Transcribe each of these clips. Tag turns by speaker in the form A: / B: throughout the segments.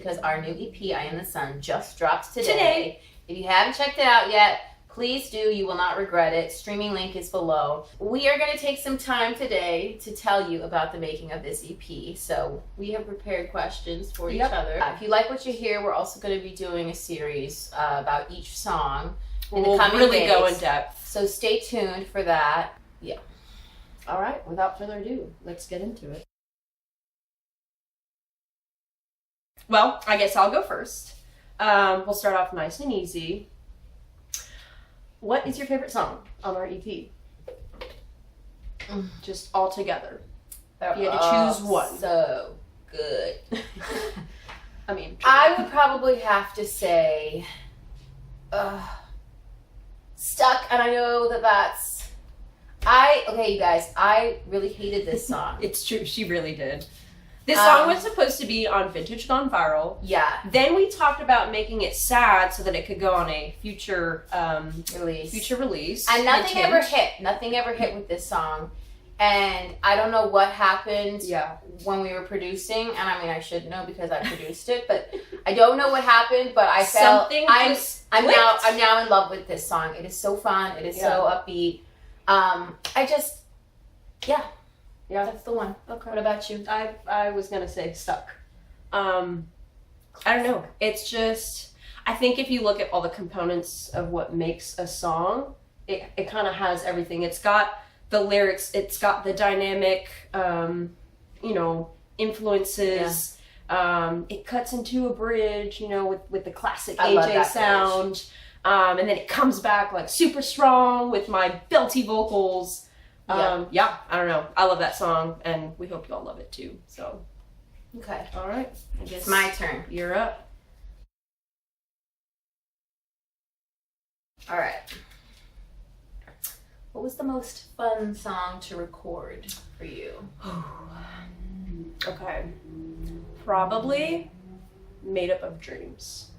A: because our new EP, I Am the Sun, just dropped today. If you haven't checked it out yet, please do. You will not regret it. Streaming link is below. We are going to take some time today to tell you about the making of this EP. So we have prepared questions for each other. If you like what you hear, we're also going to be doing a series about each song in the coming days. We'll really go in depth. So stay tuned for that. Yeah.
B: All right. Without further ado, let's get into it. Well, I guess I'll go first. We'll start off nice and easy. What is your favorite song on our EP? Just all together. If you had to choose one.
A: So good.
B: I mean,
A: I would probably have to say Stuck, and I know that's... Okay, you guys, I really hated this song.
B: It's true, she really did. This song was supposed to be on Vintage Gone Viral.
A: Yeah.
B: Then we talked about making it sad so that it could go on a future release.
A: And nothing ever hit. Nothing ever hit with this song. And I don't know what happened when we were producing. And I mean, I should know because I produced it, but I don't know what happened. But I felt I'm now in love with this song. It is so fun. It is so upbeat. Yeah, that's the one.
B: Okay.
A: What about you?
B: I was gonna say Stuck. I don't know. It's just, I think if you look at all the components of what makes a song, it kind of has everything. It's got the lyrics, it's got the dynamic, influences. Yeah. It cuts into a bridge, with the classic AJ sound. And then it comes back like super strong with my belty vocals. I don't know. I love that song, and we hope you all love it too. So,
A: okay.
B: All right. I guess
A: it's my turn.
B: You're up.
A: All right. What was the most fun song to record for you?
B: Okay. Probably Made Up of Dreams.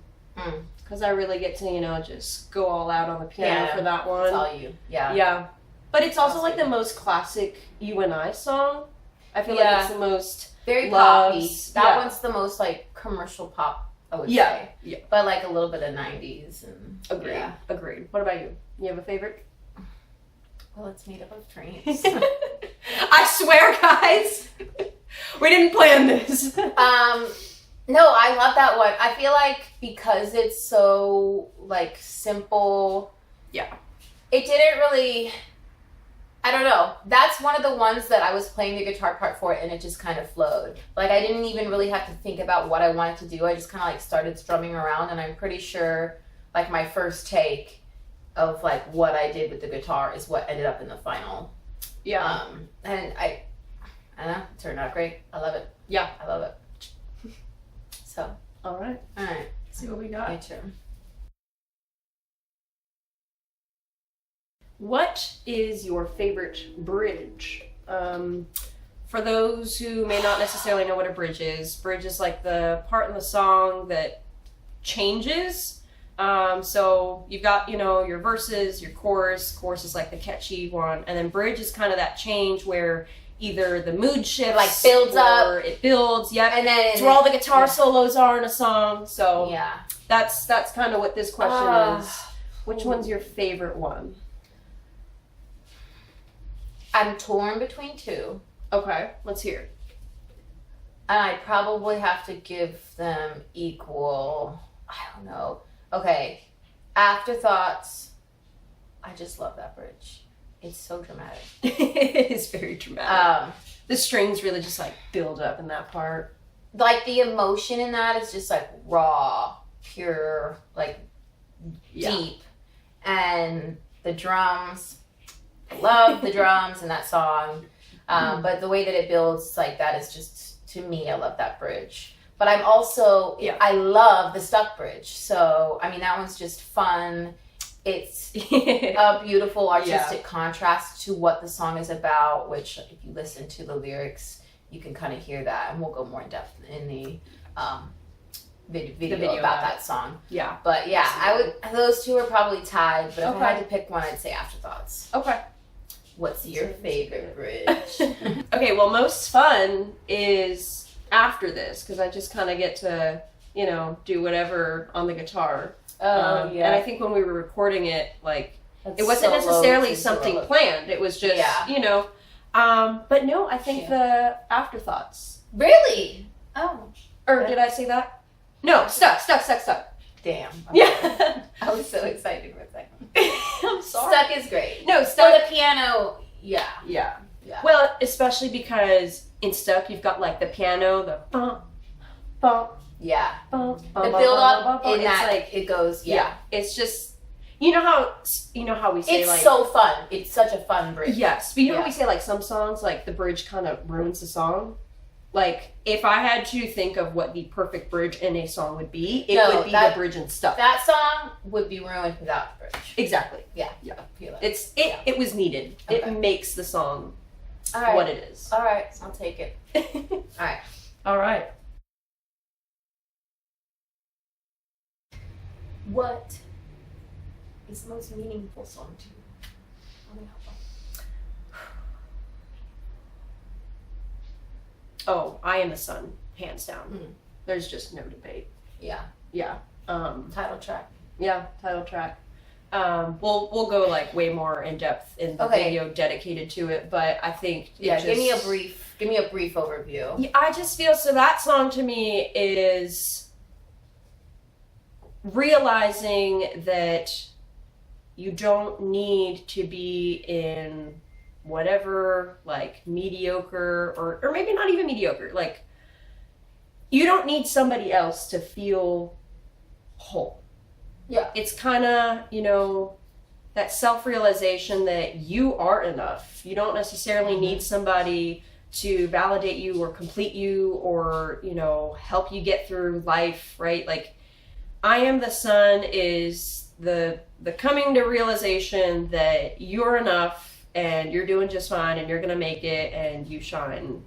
B: Because I really get to, just go all out on the piano for that one.
A: It's all you. Yeah.
B: Yeah. But it's also like the most classic You and I song. I feel like it's the most
A: very poppy. That one's the most like commercial pop, I would say. Yeah. But like a little bit of 90s and
B: Agreed. What about you? You have a favorite?
A: Well, it's Made Up of Dreams.
B: I swear, guys, we didn't plan this.
A: No, I love that one. I feel like because it's so like simple.
B: Yeah.
A: It didn't really. I don't know. That's one of the ones that I was playing the guitar part for, and it just kind of flowed. Like, I didn't even really have to think about what I wanted to do. I just kind of, like, started strumming around, and I'm pretty sure, like, my first take of, like, what I did with the guitar is what ended up in the final.
B: Yeah.
A: And I don't know. It turned out great. I love it.
B: Yeah.
A: I love it. So.
B: All right.
A: Let's
B: see what we got.
A: My turn.
B: What is your favorite bridge? For those who may not necessarily know what a bridge is like the part in the song that changes. So you've got, your verses, your chorus. Chorus is like the catchy one. And then bridge is kind of that change where either the mood shifts,
A: like builds up.
B: It builds,
A: And then
B: it's where all the guitar solos are in a song. So
A: yeah.
B: That's kind of what this question is. Which one's your favorite one?
A: I'm torn between two.
B: Okay, let's hear it.
A: And I probably have to give them equal, I don't know. Okay, Afterthoughts. I just love that bridge. It's so dramatic.
B: It is very dramatic. The strings really just like build up in that part.
A: Like the emotion in that is just like raw, pure, like deep. And the drums. Love the drums in that song, but the way that it builds like that is just, to me, I love that bridge. But I'm also, I love the Stuck bridge. So, I mean, that one's just fun. It's a beautiful artistic contrast to what the song is about, which if you listen to the lyrics, you can kind of hear that. And we'll go more in depth in the video about that song. Yeah. But those two are probably tied. But if I had to pick one, I'd say Afterthoughts.
B: Okay.
A: What's your favorite bridge?
B: Okay, well, most fun is after this, because I just kind of get to, you know, do whatever on the guitar.
A: Oh, yeah.
B: And I think when we were recording it, like,
A: That's
B: it wasn't necessarily
A: so
B: something
A: low.
B: planned. It was just, you know. But no, I think the afterthoughts.
A: Really? Oh.
B: Or did I say that? No, stuck.
A: Damn.
B: Yeah.
A: I was so excited for a second.
B: I'm sorry.
A: Stuck is great.
B: No,
A: So
B: Stuck.
A: the piano, yeah.
B: Yeah.
A: Yeah.
B: Well, especially because in Stuck, you've got like the piano, the bum, bum,
A: Yeah.
B: bum,
A: The
B: bum,
A: build up
B: bum, bum,
A: in
B: it's
A: that,
B: like,
A: it goes,
B: yeah. It's just, you know how we say
A: It's
B: like.
A: so fun. It's such a fun bridge.
B: Yes, but you know
A: Yeah.
B: how we say like some songs, like the bridge kind of ruins the song? Like, if I had to think of what the perfect bridge in a song would be, it would be the bridge and Stuck.
A: That song would be ruined without the bridge.
B: Exactly.
A: Yeah.
B: Yeah.
A: Feel it.
B: It was needed.
A: Okay.
B: It makes the song
A: All right.
B: what it is.
A: All right. I'll take it. All right.
B: All right.
A: What is the most meaningful song to you on the album?
B: Oh, I Am the Sun, hands down.
A: Mm.
B: There's just no debate.
A: Yeah.
B: Yeah.
A: Title track.
B: Yeah, title track. We'll go like way more in depth in the video dedicated to it, but I think
A: give me a brief overview.
B: Yeah, I just feel so that song to me is realizing that you don't need to be in whatever, like, mediocre or maybe not even mediocre, like, you don't need somebody else to feel whole.
A: Yeah.
B: It's kind of, you know, that self-realization that you are enough. You don't necessarily need somebody to validate you or complete you or, you know, help you get through life, right? Like, I Am the Sun is the coming to realization that you're enough and you're doing just fine and you're gonna make it and you shine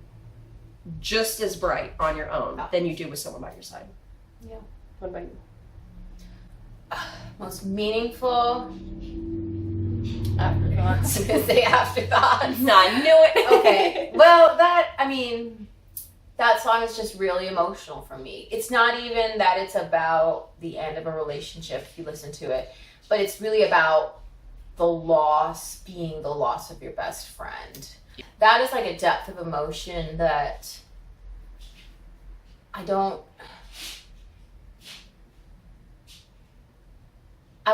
B: just as bright on your own than you do with someone by your side.
A: Yeah.
B: What about you?
A: Most meaningful afterthoughts. I'm gonna say afterthoughts.
B: I knew it.
A: Okay. Well, that song is just really emotional for me. It's not even that it's about the end of a relationship if you listen to it, but it's really about the loss being the loss of your best friend. That is like a depth of emotion that I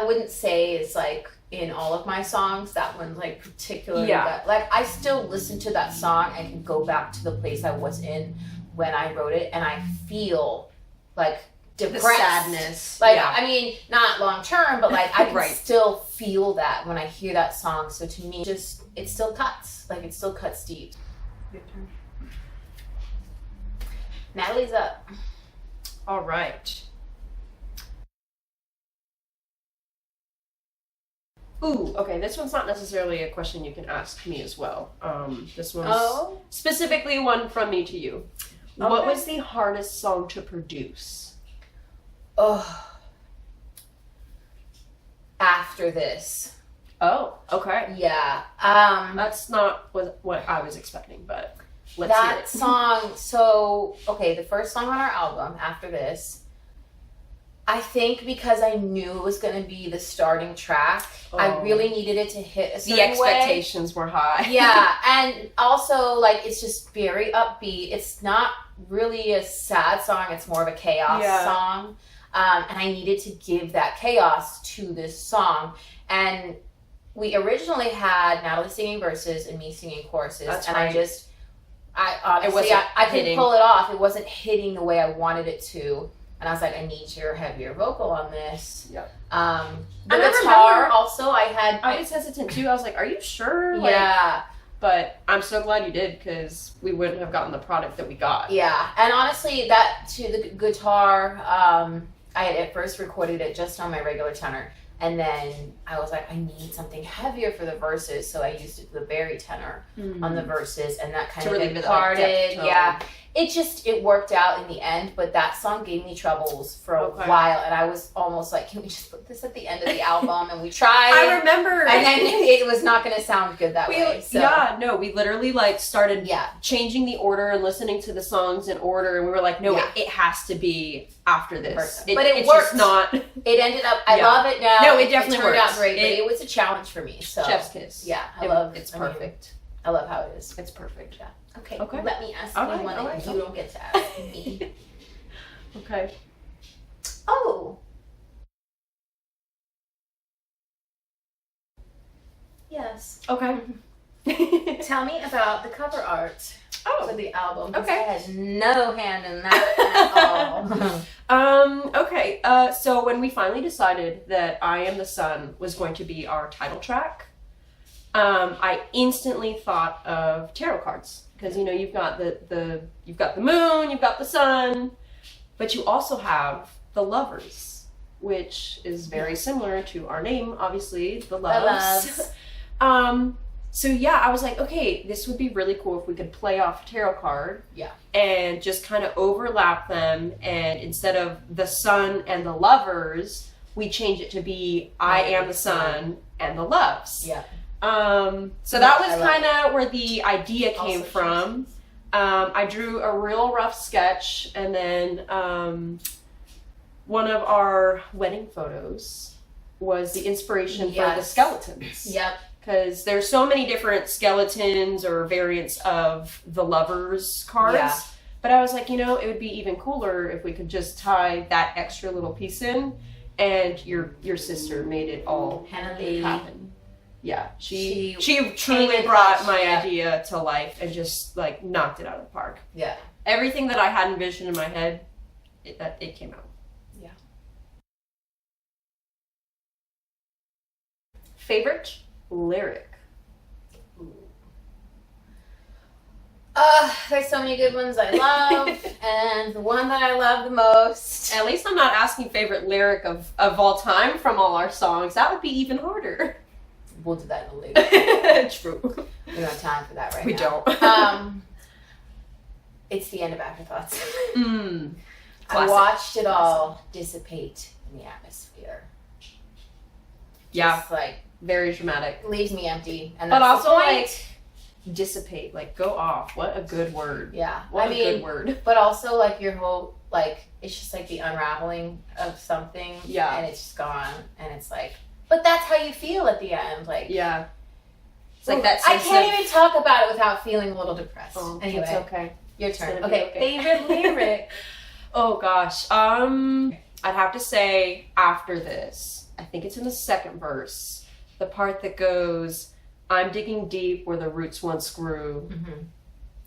A: wouldn't say is like in all of my songs. That one's like particularly, like I still listen to that song and can go back to the place I was in when I wrote it, and I feel like depressed.
B: The sadness.
A: Like, I mean, not long term, but like I can still feel that when I hear that song. So to me, just it still cuts. Like it still cuts deep. Your turn. Nathalie's up.
B: All right. Ooh, okay, this one's not necessarily a question you can ask me as well. This one's specifically one from me to you. Okay. What was the hardest song to produce?
A: Oh. After This.
B: Oh, okay.
A: Yeah.
B: That's not what I was expecting, but let's
A: hear
B: hear it.
A: That song, so, okay, the first song on our album, After This, I think because I knew it was going to be the starting track, I really needed it to hit a certain way.
B: The expectations were high.
A: Yeah, and also, like, it's just very upbeat. It's not really a sad song. It's more of a chaos song. And I needed to give that chaos to this song. And we originally had Nathalie singing verses and me singing choruses.
B: That's
A: and
B: right.
A: I honestly, I couldn't pull it off. It wasn't hitting the way I wanted it to. And I was like, I need your heavier vocal on this.
B: Yep.
A: The guitar also,
B: I was hesitant too. I was like, are you sure?
A: Yeah.
B: But I'm so glad you did, because we wouldn't have gotten the product that we got.
A: Yeah. And honestly, that to the guitar, I had at first recorded it just on my regular tenor. And then I was like, I need something heavier for the verses, so I used the bari tenor on the verses, and that kind
B: to
A: of
B: really
A: imparted. Yeah, it worked out in the end, but that song gave me troubles for a while, and I was almost like, can we just put this at the end of the album? And we tried.
B: I remember,
A: and then it was not going to sound good that way. So.
B: Yeah, no, we literally like started changing the order and listening to the songs in order, and we were like, no, it has to be after this.
A: But it
B: Just
A: worked.
B: not.
A: It ended up. I love it now.
B: No, it definitely
A: turned
B: works.
A: out great, but it was a challenge for me. So
B: chef's kiss.
A: Yeah, I love.
B: It's perfect.
A: I love how it is.
B: It's perfect.
A: Yeah. Okay.
B: Okay.
A: Let me ask
B: All
A: you
B: right,
A: one
B: all
A: that
B: right.
A: you don't get to ask me.
B: Okay.
A: Oh. Yes.
B: Okay.
A: Tell me about the cover art for the album.
B: Okay.
A: I had no hand in that at all.
B: Okay. So when we finally decided that "I Am the Sun" was going to be our title track, I instantly thought of tarot cards because you've got you've got the moon, you've got the sun, but you also have the Lovers, which is very similar to our name, obviously, the Loves. So yeah, I was like, okay, this would be really cool if we could play off a tarot card.
A: Yeah.
B: And just kind of overlap them, and instead of the sun and the Lovers, we change it to be I Am the Sun and the Loves.
A: Yeah.
B: So that was kind of where the idea came from. I drew a real rough sketch, and then one of our wedding photos was the inspiration for the skeletons.
A: Yep.
B: Because there's so many different skeletons or variants of the Lovers cards.
A: Yeah.
B: But I was like, it would be even cooler if we could just tie that extra little piece in, and your sister made it all happen. Yeah, she truly brought my idea to life and just like knocked it out of the park.
A: Yeah.
B: Everything that I had envisioned in my head, it came out.
A: Yeah.
B: Favorite lyric?
A: There's so many good ones I love, and the one that I love the most.
B: At least I'm not asking favorite lyric of all time from all our songs. That would be even harder.
A: We'll do that in a later.
B: True.
A: We don't have time for that right
B: now. We
A: don't. It's the end of Afterthoughts. I watched it all dissipate in the atmosphere.
B: Yeah.
A: Just like
B: very dramatic.
A: Leaves me empty. And
B: but also like dissipate, like go off. What a good word.
A: Yeah.
B: What a good word.
A: But also like your whole it's just like the unraveling of something.
B: Yeah.
A: And it's just gone. And it's like, but that's how you feel at the end. Like
B: yeah. It's like that.
A: I can't even talk about it without feeling a little depressed.
B: Oh,
A: anyway.
B: It's okay.
A: Your turn.
B: Okay.
A: Favorite lyric.
B: Oh gosh. I'd have to say after this, I think it's in the second verse, the part that goes, "I'm digging deep where the roots once grew,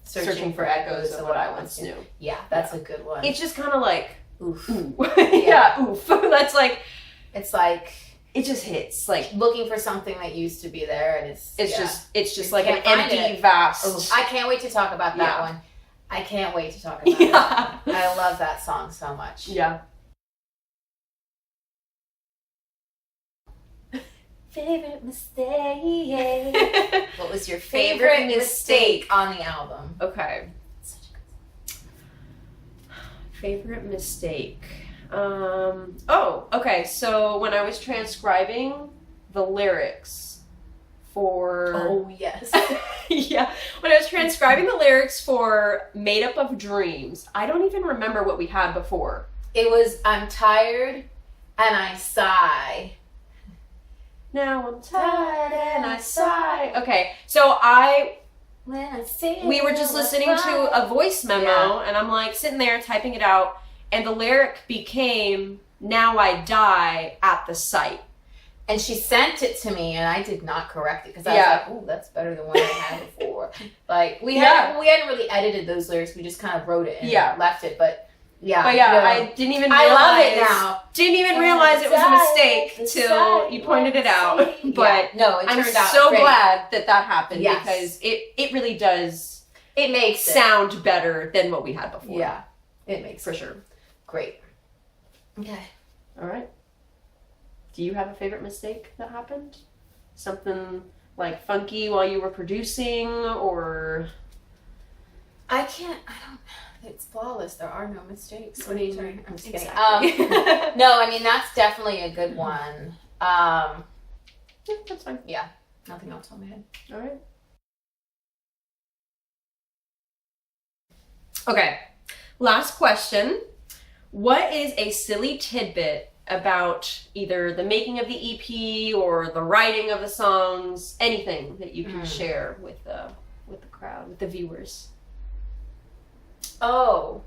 B: searching for echoes of what I once knew."
A: Yeah, that's a good one.
B: It's just kind of like,
A: oof.
B: Ooh. Yeah, oof. That's like,
A: it's like
B: it just hits like
A: looking for something that used to be there, and
B: it's just like an empty, vast.
A: Oof. I can't wait to talk about that one. I can't wait to talk about that. I love that song so much.
B: Yeah.
A: Favorite mistake. What was your favorite mistake on the album?
B: Okay. Such a good song. Favorite mistake. Okay. So when I was transcribing the lyrics for...
A: Oh, yes.
B: Yeah. When I was transcribing the lyrics for Made Up of Dreams, I don't even remember what we had before.
A: It was, I'm tired and I sigh.
B: Now I'm tired and I sigh. Okay, so we were just listening to a voice memo, and I'm like sitting there typing it out, and the lyric became, "Now I die at the sight."
A: And she sent it to me, and I did not correct it because I was like, "Ooh, that's better than what I had before." Like we hadn't really edited those lyrics; we just kind of wrote it and left it, but. Yeah,
B: I didn't even realize.
A: I love it now.
B: Didn't even realize it was a mistake till you pointed it out. But
A: no, it turned out
B: I'm so
A: great.
B: glad that happened because it really does.
A: It makes
B: sound better than what we had before.
A: Yeah, it makes
B: for sure.
A: Great. Okay.
B: All right. Do you have a favorite mistake that happened? Something like funky while you were producing, or?
A: I don't. It's flawless. There are no mistakes. What are you trying? I'm just
B: Exactly.
A: kidding. No, I mean that's definitely a good one.
B: Yeah, that's fine.
A: Yeah, nothing else on my head.
B: All right. Okay, last question. What is a silly tidbit about either the making of the EP or the writing of the songs? Anything that you can share with the crowd, with the viewers?
A: Oh,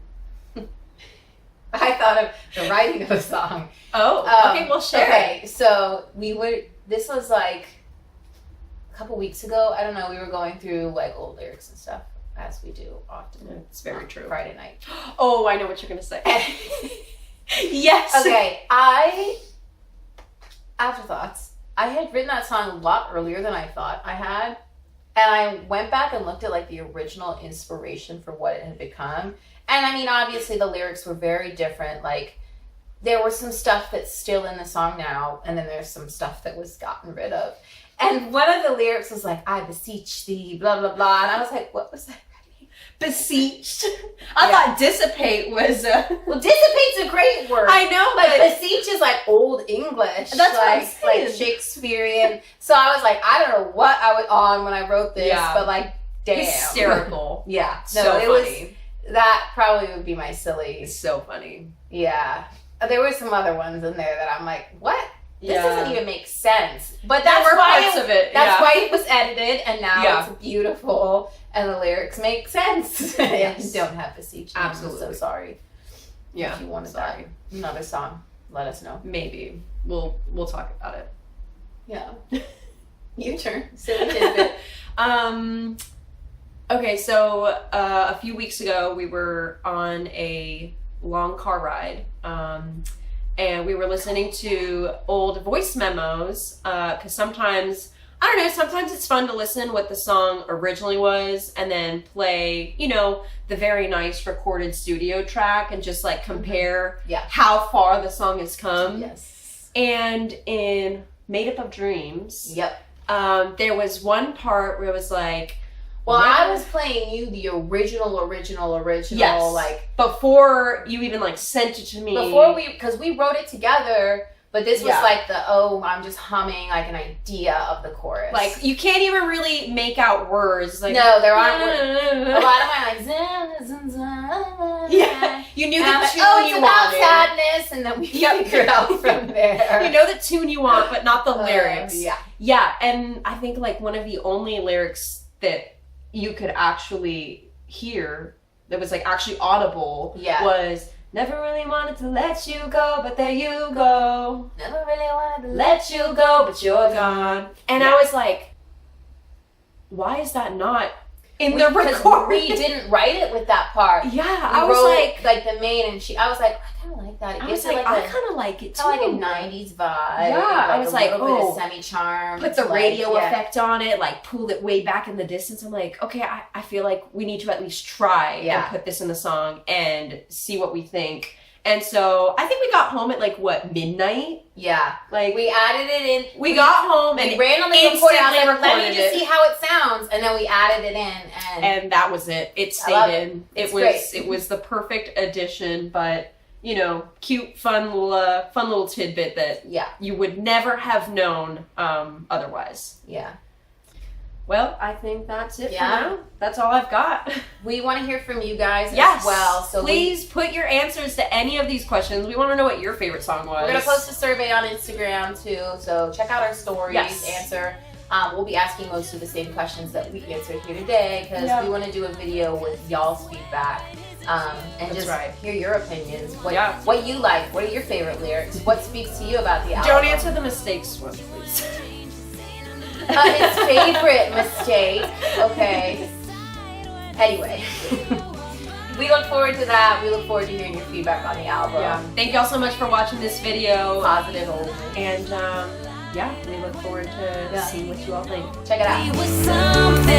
A: I thought of the writing of the song.
B: Oh, okay, well share.
A: Okay, so this was like a couple weeks ago. I don't know. We were going through like old lyrics and stuff, as we do often.
B: It's very true.
A: Friday night.
B: Oh, I know what you're gonna say. Yes.
A: Okay, afterthoughts. I had written that song a lot earlier than I thought I had. And I went back and looked at like the original inspiration for what it had become. And I mean, obviously the lyrics were very different. Like there was some stuff that's still in the song now. And then there's some stuff that was gotten rid of. And one of the lyrics was like, I beseech thee, blah, blah, blah. And I was like, what was that?
B: Beseeched. I thought dissipate was.
A: Well, dissipate's a great word.
B: I know,
A: but beseech is like old English.
B: That's what I'm saying.
A: Like Shakespearean. So I was like, I don't know what I was on when I wrote this, but like, damn.
B: Hysterical.
A: Yeah. No,
B: So
A: it
B: funny.
A: that probably would be my silly.
B: It's so funny.
A: Yeah. There were some other ones in there that I'm like, what? This
B: Yeah.
A: doesn't even make sense. But
B: There
A: that's
B: were
A: why
B: parts of it.
A: That's
B: Yeah.
A: why it was edited, and now
B: Yeah.
A: it's beautiful, and the lyrics make sense.
B: Yes.
A: And don't have beseech.
B: Absolutely.
A: I'm so sorry.
B: Yeah.
A: If you wanted that another song, let us know.
B: Maybe we'll talk about it.
A: Yeah. Your turn. Silly tidbit.
B: Okay, so a few weeks ago we were on a long car ride, and we were listening to old voice memos, because sometimes, I don't know, sometimes it's fun to listen what the song originally was and then play, you know, the very nice recorded studio track and just like compare how far the song has come.
A: Yes.
B: And in Made Up of Dreams,
A: Yep.
B: there was one part where it was like,
A: Well, I was playing you the original,
B: Yes.
A: like
B: before you even like sent it to me.
A: because we wrote it together, but this was like I'm just humming like an idea of the chorus.
B: Like you can't even really make out words. Like
A: no, there aren't. A lot of mine like zin, zin, zin,
B: yeah, you knew the tune
A: it's
B: you
A: about
B: wanted.
A: sadness, and then we figured out from there.
B: You know the tune you want, but not the lyrics.
A: Yeah,
B: yeah, and I think like one of the only lyrics that you could actually hear that was like actually audible was never really wanted to let you go, but there you go.
A: Never really wanted to
B: Let you go, but you're gone. And I was like, why is that not in the recording?
A: We didn't write it with that part.
B: Yeah,
A: we
B: I was
A: wrote, like the main, and I was like, I kind of like that. It
B: I
A: gives
B: was
A: it
B: like,
A: like
B: I kind of like it too.
A: like a 90s vibe.
B: Yeah, I was like,
A: a little bit of semi-charm.
B: Put the radio effect on it, like pulled it way back in the distance. I'm like, okay, I feel like we need to at least try and put this in the song and see what we think. And so I think we got home at like what, midnight?
A: Yeah.
B: Like
A: we added it in.
B: We got home and
A: randomly recorded. I was like, let me just
B: it.
A: see how it sounds, and then we added it in, and
B: that was it. It stayed in. It was the perfect addition, but you know, cute, fun little tidbit that you would never have known otherwise.
A: Yeah.
B: Well, I think that's it for now. That's all I've got.
A: We want to hear from you guys
B: as
A: well. So
B: please put your answers to any of these questions. We want to know what your favorite song was.
A: We're going to post a survey on Instagram too. So check out our stories, answer. We'll be asking most of the same questions that we answered here today because we want to do a video with y'all's feedback. And just hear your opinions. What you like. What are your favorite lyrics? What speaks to you about the album?
B: Don't answer the mistakes one, please.
A: His favorite mistake. Okay. Anyway. We look forward to that. We look forward to hearing your feedback on the album.
B: Yeah. Thank y'all so much for watching this video.
A: Positive only.
B: And we look forward to seeing what you all think.
A: Check it out.